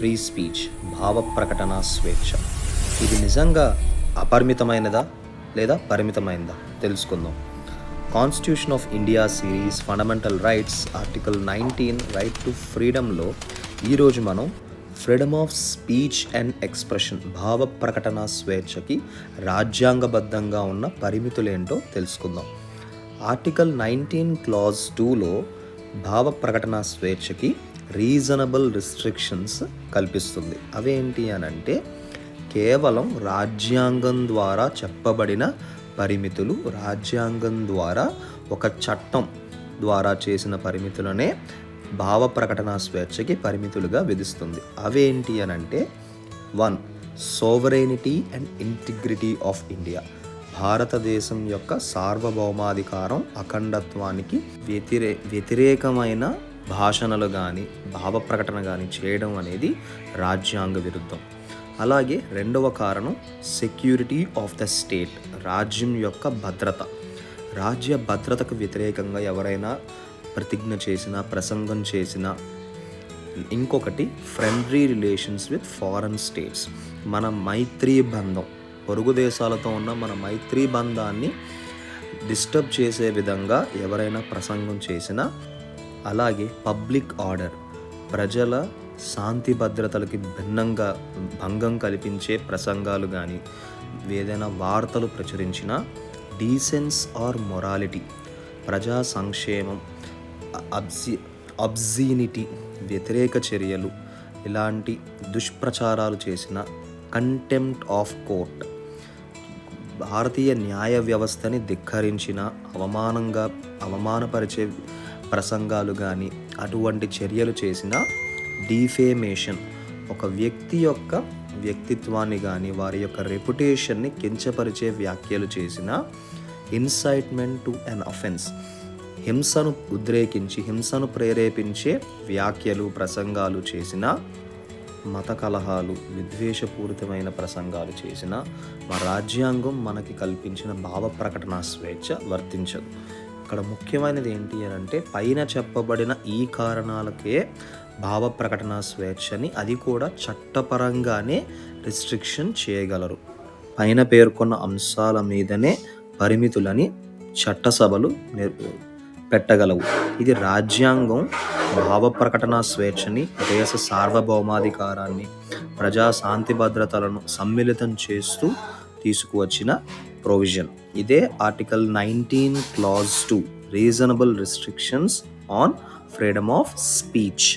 Free speech, భావ ప్రకటన స్వేచ్ఛ. ఇది నిజంగా అపరిమితమైనదా లేదా పరిమితమైనదా తెలుసుకుందాం. Constitution of India series fundamental rights article 19 right to ఫ్రీడమ్లో ఈరోజు మనం freedom of speech and expression, భావ ప్రకటన స్వేచ్ఛకి రాజ్యాంగబద్ధంగా ఉన్న పరిమితులేంటో తెలుసుకుందాం. ఆర్టికల్ 19 క్లాజ్ 2లో భావ ప్రకటన స్వేచ్ఛకి రీజనబుల్ రిస్ట్రిక్షన్స్ కల్పిస్తుంది. అవేంటి అని అంటే కేవలం రాజ్యాంగం ద్వారా చెప్పబడిన పరిమితులు, రాజ్యాంగం ద్వారా ఒక చట్టం ద్వారా చేసిన పరిమితులనే భావ ప్రకటన స్వేచ్ఛకి పరిమితులుగా విధిస్తుంది. అవేంటి అని అంటే 1. సోవరెనిటీ అండ్ ఇంటిగ్రిటీ ఆఫ్ ఇండియా, భారతదేశం యొక్క సార్వభౌమాధికారం, అఖండత్వానికి వ్యతిరేకమైన భాషణలు కానీ భావ ప్రకటన కానీ చేయడం అనేది రాజ్యాంగ విరుద్ధం. అలాగే 2వ కారణం సెక్యూరిటీ ఆఫ్ ద స్టేట్, రాజ్యం యొక్క భద్రత, రాజ్య భద్రతకు వ్యతిరేకంగా ఎవరైనా ప్రతిజ్ఞ చేసినా, ప్రసంగం చేసినా. ఇంకొకటి friendly relations with foreign states, మన మైత్రీ బంధం, పొరుగు దేశాలతో ఉన్న మన మైత్రీ బంధాన్ని డిస్టర్బ్ చేసే విధంగా ఎవరైనా ప్రసంగం చేసినా. అలాగే పబ్లిక్ ఆర్డర్, ప్రజల శాంతి భద్రతలకి భిన్నంగా భంగం కల్పించే ప్రసంగాలు కానీ ఏదైనా వార్తలు ప్రచురించిన. డీసెన్స్ ఆర్ మొరాలిటీ, ప్రజా సంక్షేమం, అబ్జీనిటీ, వ్యతిరేక చర్యలు, ఇలాంటి దుష్ప్రచారాలు చేసిన. కంటెంప్ట్ ఆఫ్ కోర్ట్, భారతీయ న్యాయ వ్యవస్థని ధిక్కరించిన, అవమానపరిచే ప్రసంగాలు కానీ అటువంటి చర్యలు చేసిన. డిఫేమేషన్, ఒక వ్యక్తి యొక్క వ్యక్తిత్వాన్ని కానీ వారి యొక్క రెప్యుటేషన్ని కించపరిచే వ్యాఖ్యలు చేసిన. ఇన్సైట్మెంట్ టు అన్ అఫెన్స్, హింసను ఉద్రేకించి హింసను ప్రేరేపించే వ్యాఖ్యలు ప్రసంగాలు చేసిన. మత కలహాలు, విద్వేషపూరితమైన ప్రసంగాలు చేసిన మా రాజ్యాంగం మనకి కల్పించిన భావ ప్రకటన స్వేచ్ఛ వర్తించదు. ఇక్కడ ముఖ్యమైనది ఏంటి అని అంటే పైన చెప్పబడిన ఈ కారణాలకే భావ ప్రకటన స్వేచ్ఛని, అది కూడా చట్టపరంగానే రిస్ట్రిక్షన్ చేయగలరు. పైన పేర్కొన్న అంశాల మీదనే పరిమితులని చట్టసభలు పెట్టగలవు. ఇది రాజ్యాంగం భావ ప్రకటన స్వేచ్ఛని, దేశ సార్వభౌమాధికారాన్ని, ప్రజా శాంతి భద్రతలను సమ్మిళితం చేస్తూ తీసుకువచ్చిన ప్రొవిజన్. ఇదే article 19 clause 2 reasonable restrictions on freedom of speech.